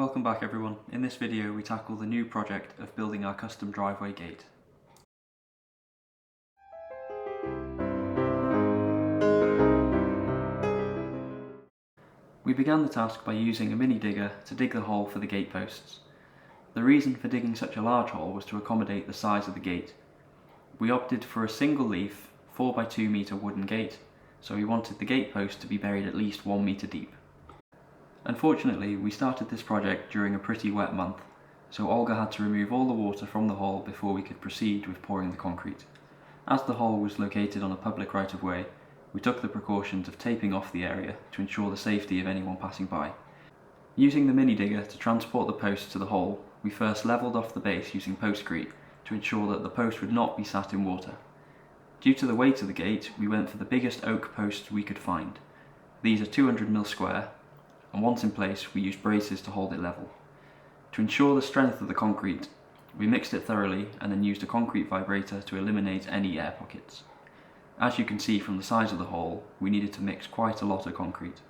Welcome back everyone. In this video we tackle the new project of building our custom driveway gate. We began the task by using a mini digger to dig the hole for the gate posts. The reason for digging such a large hole was to accommodate the size of the gate. We opted for a single leaf 4x2 metre wooden gate, so we wanted the gate post to be buried at least 1 metre deep. Unfortunately, we started this project during a pretty wet month, so Olga had to remove all the water from the hole before we could proceed with pouring the concrete. As the hole was located on a public right-of-way, we took the precautions of taping off the area to ensure the safety of anyone passing by. Using the mini digger to transport the posts to the hole, we first levelled off the base using postcrete to ensure that the post would not be sat in water. Due to the weight of the gate, we went for the biggest oak posts we could find. These are 200mm square, and once in place we used braces to hold it level. To ensure the strength of the concrete, we mixed it thoroughly and then used a concrete vibrator to eliminate any air pockets. As you can see from the size of the hole, we needed to mix quite a lot of concrete.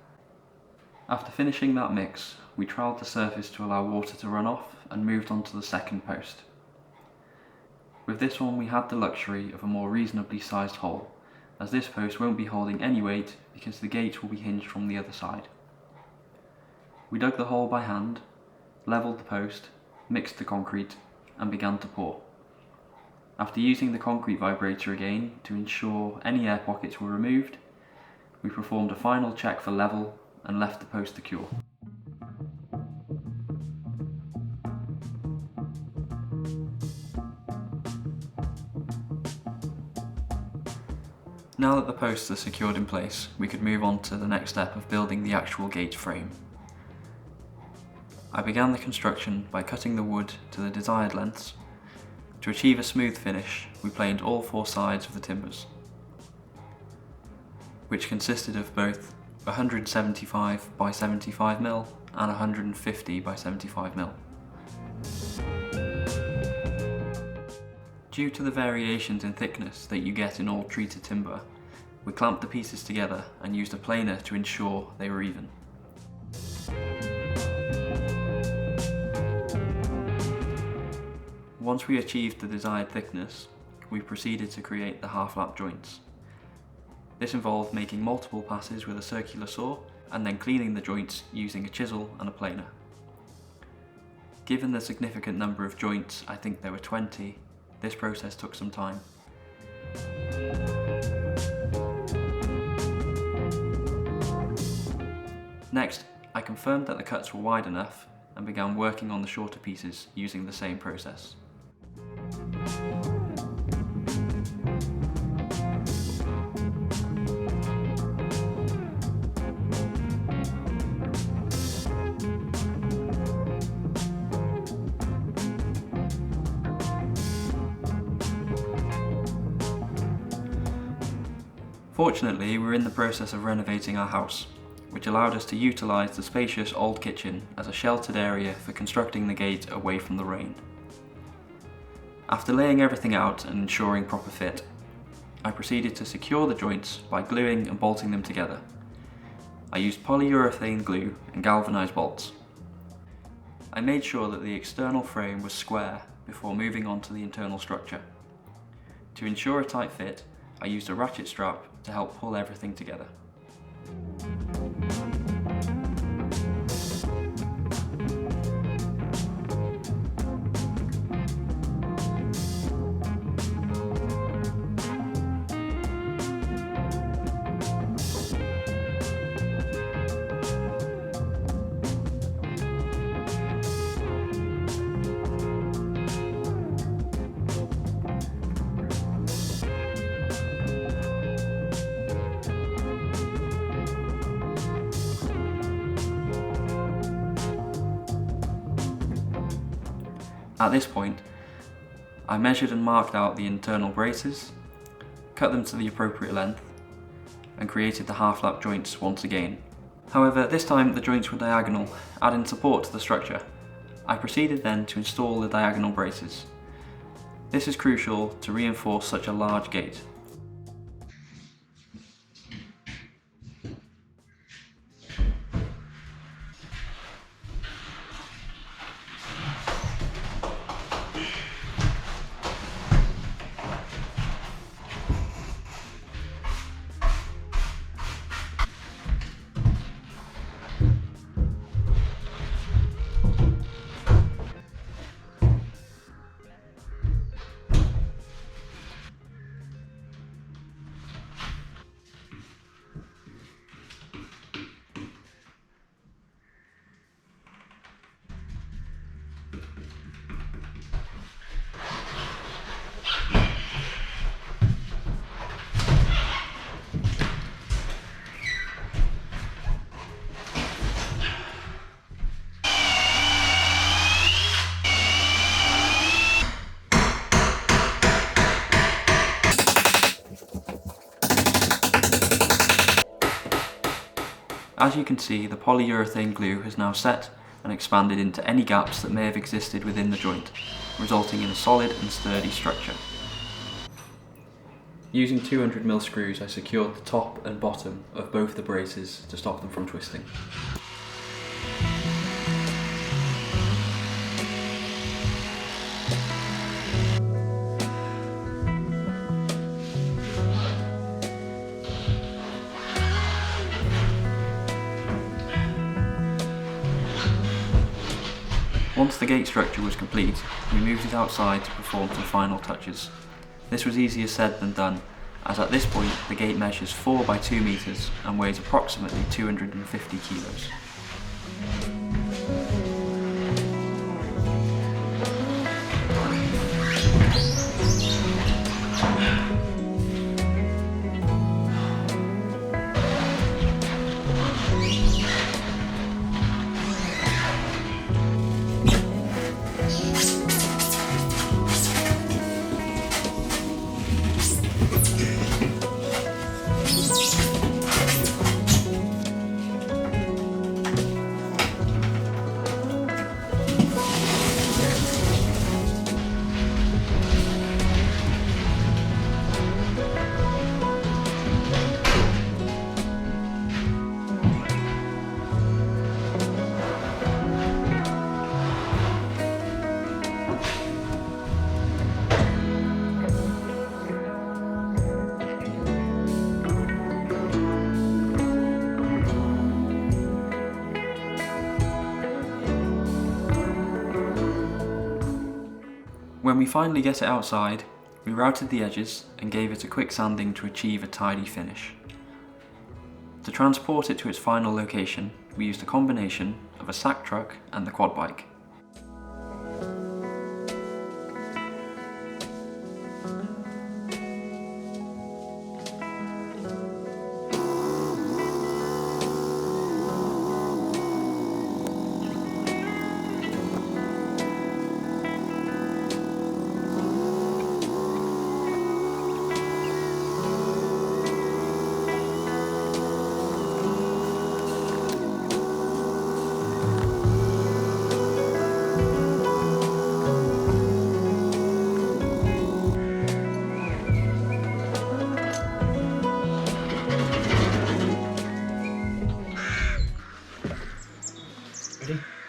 After finishing that mix, we troweled the surface to allow water to run off and moved on to the second post. With this one we had the luxury of a more reasonably sized hole, as this post won't be holding any weight because the gate will be hinged from the other side. We dug the hole by hand, levelled the post, mixed the concrete, and began to pour. After using the concrete vibrator again to ensure any air pockets were removed, we performed a final check for level and left the post to cure. Now that the posts are secured in place, we could move on to the next step of building the actual gate frame. I began the construction by cutting the wood to the desired lengths. To achieve a smooth finish, we planed all 4 sides of the timbers, which consisted of both 175x75mm and 150x75mm. Due to the variations in thickness that you get in all treated timber, we clamped the pieces together and used a planer to ensure they were even. Once we achieved the desired thickness, we proceeded to create the half-lap joints. This involved making multiple passes with a circular saw and then cleaning the joints using a chisel and a planer. Given the significant number of joints, I think there were 20, this process took some time. Next, I confirmed that the cuts were wide enough and began working on the shorter pieces using the same process. Fortunately, we're in the process of renovating our house, which allowed us to utilise the spacious old kitchen as a sheltered area for constructing the gate away from the rain. After laying everything out and ensuring proper fit, I proceeded to secure the joints by gluing and bolting them together. I used polyurethane glue and galvanised bolts. I made sure that the external frame was square before moving on to the internal structure. To ensure a tight fit, I used a ratchet strap to help pull everything together. At this point, I measured and marked out the internal braces, cut them to the appropriate length, and created the half-lap joints once again. However, this time the joints were diagonal, adding support to the structure. I proceeded then to install the diagonal braces. This is crucial to reinforce such a large gate. As you can see, the polyurethane glue has now set and expanded into any gaps that may have existed within the joint, resulting in a solid and sturdy structure. Using 200mm screws, I secured the top and bottom of both the braces to stop them from twisting. Once the gate structure was complete, we moved it outside to perform some final touches. This was easier said than done, as at this point the gate measures 4 by 2 meters and weighs approximately 250 kilos. When we finally get it outside, we routed the edges and gave it a quick sanding to achieve a tidy finish. To transport it to its final location, we used a combination of a sack truck and the quad bike.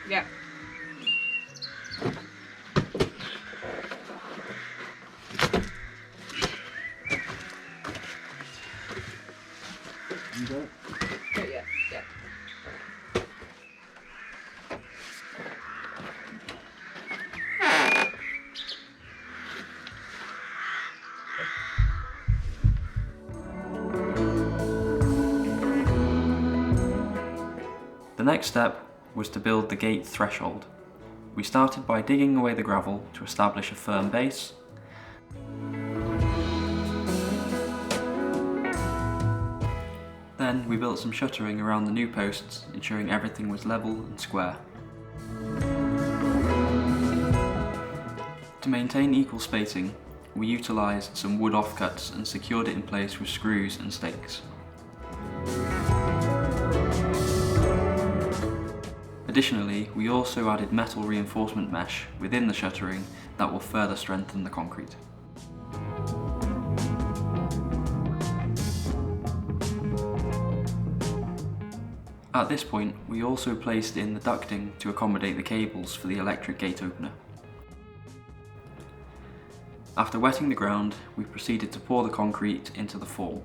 Yeah. You go. Oh, yeah, yeah. The next step was to build the gate threshold. We started by digging away the gravel to establish a firm base. Then we built some shuttering around the new posts, ensuring everything was level and square. To maintain equal spacing, we utilised some wood offcuts and secured it in place with screws and stakes. Additionally, we also added metal reinforcement mesh within the shuttering that will further strengthen the concrete. At this point, we also placed in the ducting to accommodate the cables for the electric gate opener. After wetting the ground, we proceeded to pour the concrete into the form.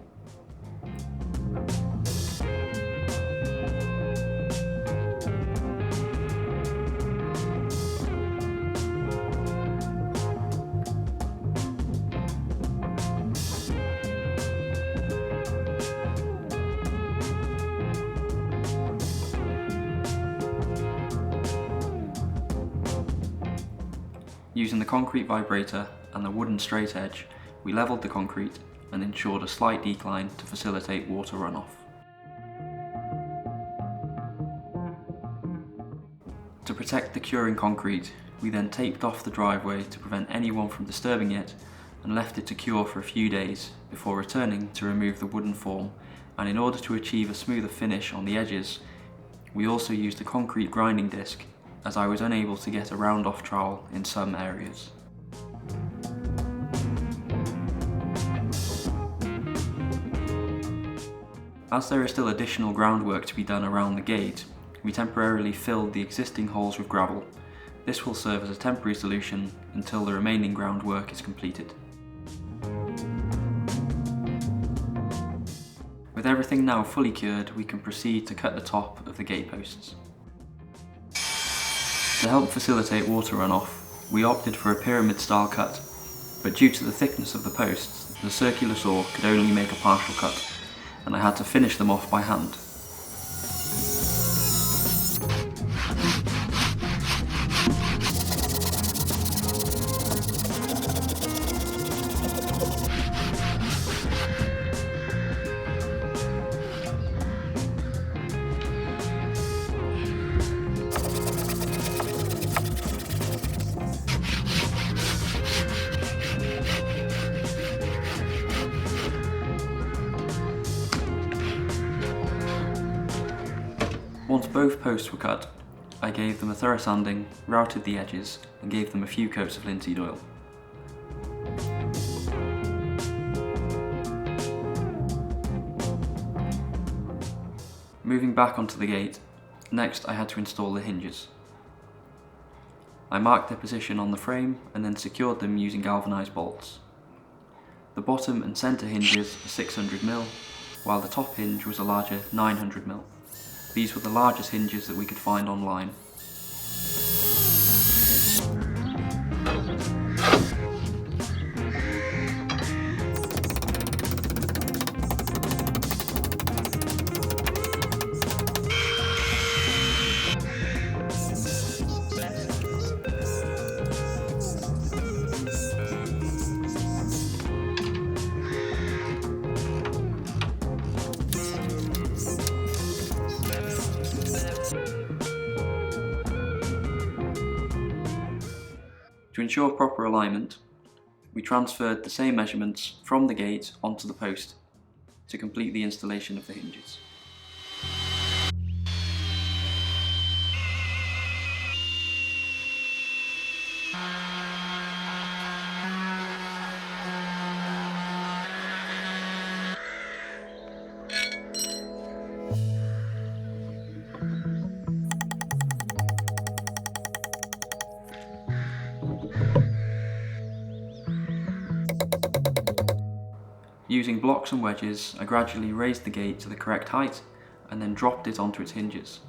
Using the concrete vibrator and the wooden straight edge, we levelled the concrete and ensured a slight decline to facilitate water runoff. To protect the curing concrete, we then taped off the driveway to prevent anyone from disturbing it and left it to cure for a few days before returning to remove the wooden form and in order to achieve a smoother finish on the edges, we also used a concrete grinding disc, as I was unable to get a round-off trowel in some areas. As there is still additional groundwork to be done around the gate, we temporarily filled the existing holes with gravel. This will serve as a temporary solution until the remaining groundwork is completed. With everything now fully cured, we can proceed to cut the top of the gate posts. To help facilitate water runoff, we opted for a pyramid style cut, but due to the thickness of the posts, the circular saw could only make a partial cut, and I had to finish them off by hand. Once both posts were cut, I gave them a thorough sanding, routed the edges, and gave them a few coats of linseed oil. Moving back onto the gate, next I had to install the hinges. I marked their position on the frame and then secured them using galvanised bolts. The bottom and centre hinges are 600mm, while the top hinge was a larger 900mm. These were the largest hinges that we could find online. To ensure proper alignment, we transferred the same measurements from the gate onto the post to complete the installation of the hinges. Using blocks and wedges, I gradually raised the gate to the correct height and then dropped it onto its hinges.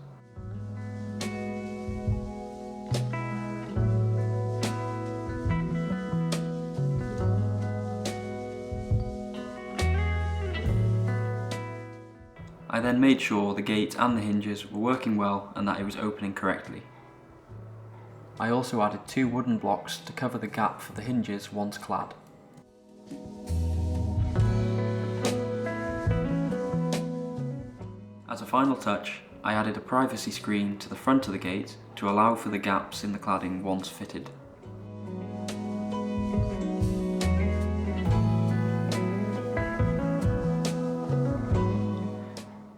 I then made sure the gate and the hinges were working well and that it was opening correctly. I also added 2 wooden blocks to cover the gap for the hinges once clad. As a final touch, I added a privacy screen to the front of the gate to allow for the gaps in the cladding once fitted.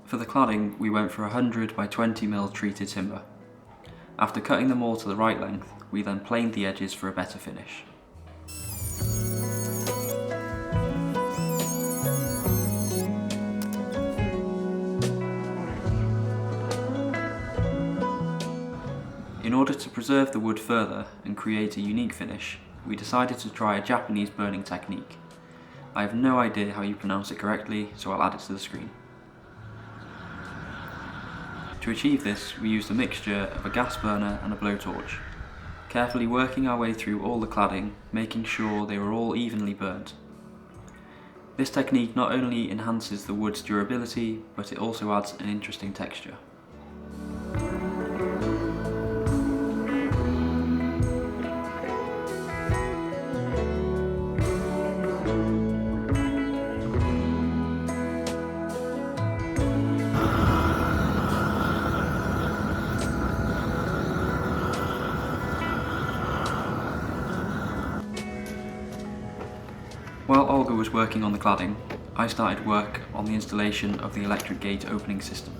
For the cladding, we went for 100 by 20mm treated timber. After cutting them all to the right length, we then planed the edges for a better finish. In order to preserve the wood further and create a unique finish, we decided to try a Japanese burning technique. I have no idea how you pronounce it correctly, so I'll add it to the screen. To achieve this, we used a mixture of a gas burner and a blowtorch, carefully working our way through all the cladding, making sure they were all evenly burnt. This technique not only enhances the wood's durability, but it also adds an interesting texture. While Olga was working on the cladding, I started work on the installation of the electric gate opening system.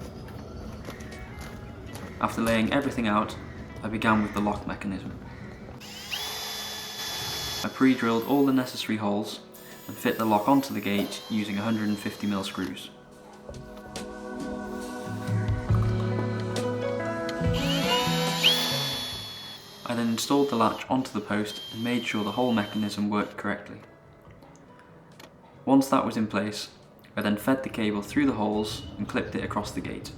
After laying everything out, I began with the lock mechanism. I pre-drilled all the necessary holes and fit the lock onto the gate using 150mm screws. I then installed the latch onto the post and made sure the whole mechanism worked correctly. Once that was in place, I then fed the cable through the holes and clipped it across the gate.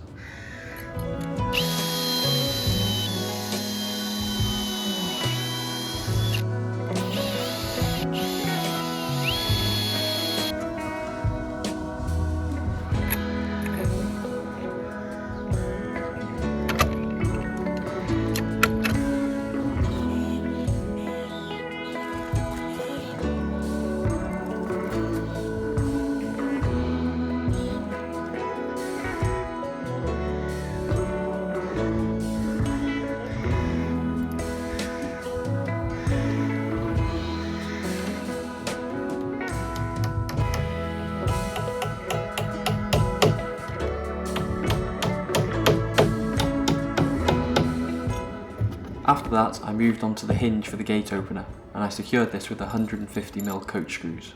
After that, I moved on to the hinge for the gate opener, and I secured this with 150mm coach screws.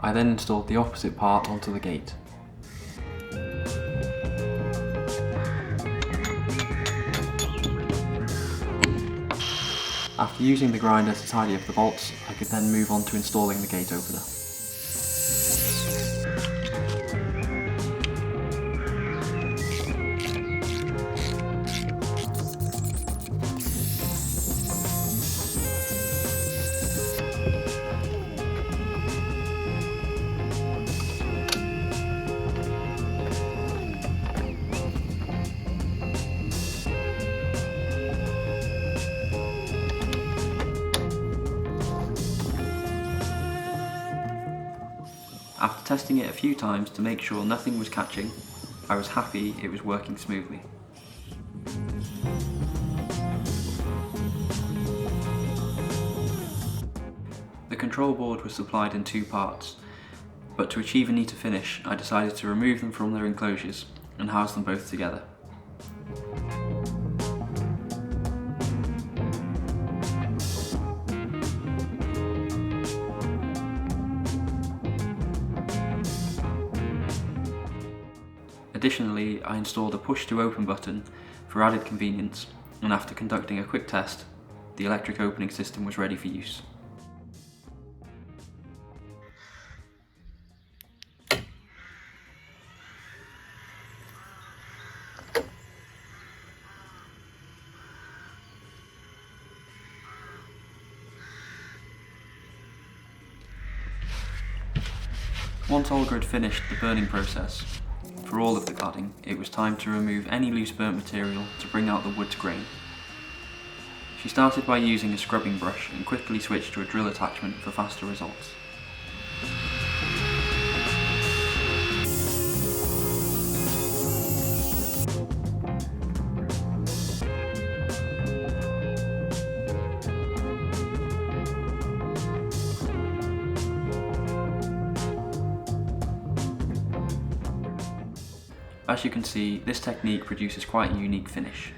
I then installed the opposite part onto the gate. After using the grinder to tidy up the bolts, I could then move on to installing the gate opener. After testing it a few times to make sure nothing was catching, I was happy it was working smoothly. The control board was supplied in two parts, but to achieve a neater finish, I decided to remove them from their enclosures and house them both together. Additionally, I installed a push-to-open button for added convenience, and after conducting a quick test, the electric opening system was ready for use. Once Olga had finished the burning process, for all of the cladding, it was time to remove any loose burnt material to bring out the wood's grain. She started by using a scrubbing brush and quickly switched to a drill attachment for faster results. As you can see, this technique produces quite a unique finish.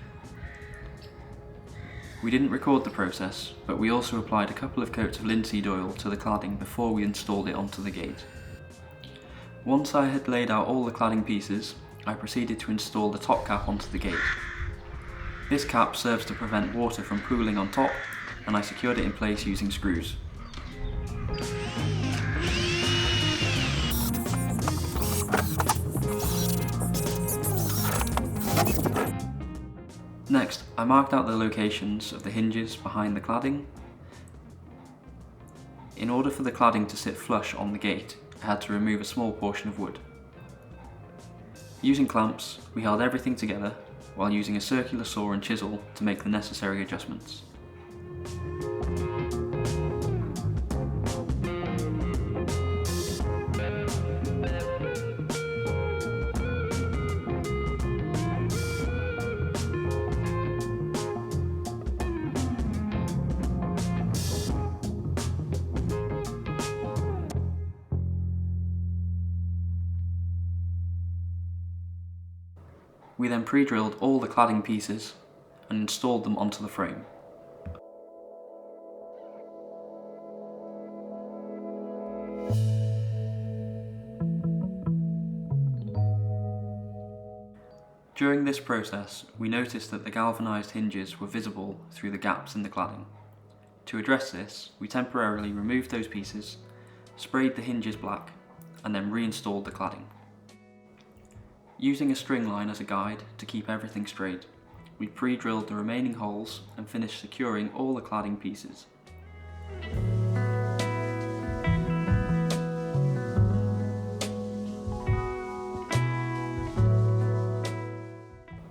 We didn't record the process, but we also applied a couple of coats of linseed oil to the cladding before we installed it onto the gate. Once I had laid out all the cladding pieces, I proceeded to install the top cap onto the gate. This cap serves to prevent water from pooling on top, and I secured it in place using screws. Next, I marked out the locations of the hinges behind the cladding In order for the cladding to sit flush on the gate, I had to remove a small portion of wood. Using clamps, we held everything together while using a circular saw and chisel to make the necessary adjustments. We then pre-drilled all the cladding pieces and installed them onto the frame. During this process, we noticed that the galvanised hinges were visible through the gaps in the cladding. To address this, we temporarily removed those pieces, sprayed the hinges black, and then reinstalled the cladding. Using a string line as a guide to keep everything straight, we pre-drilled the remaining holes and finished securing all the cladding pieces.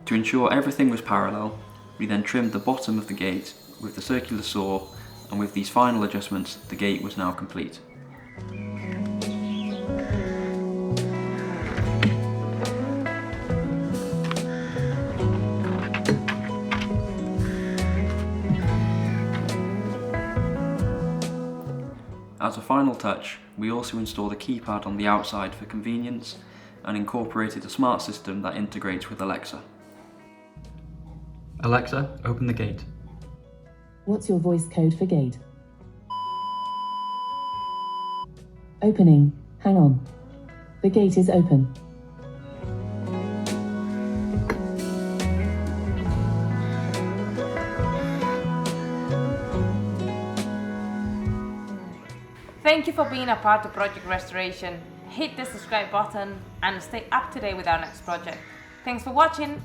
To ensure everything was parallel, we then trimmed the bottom of the gate with the circular saw, and with these final adjustments, the gate was now complete. As a final touch, we also installed a keypad on the outside for convenience and incorporated a smart system that integrates with Alexa. Alexa, open the gate. What's your voice code for gate? Opening. Hang on. The gate is open. Thank you for being a part of Project Restoration. Hit the subscribe button and stay up to date with our next project. Thanks for watching.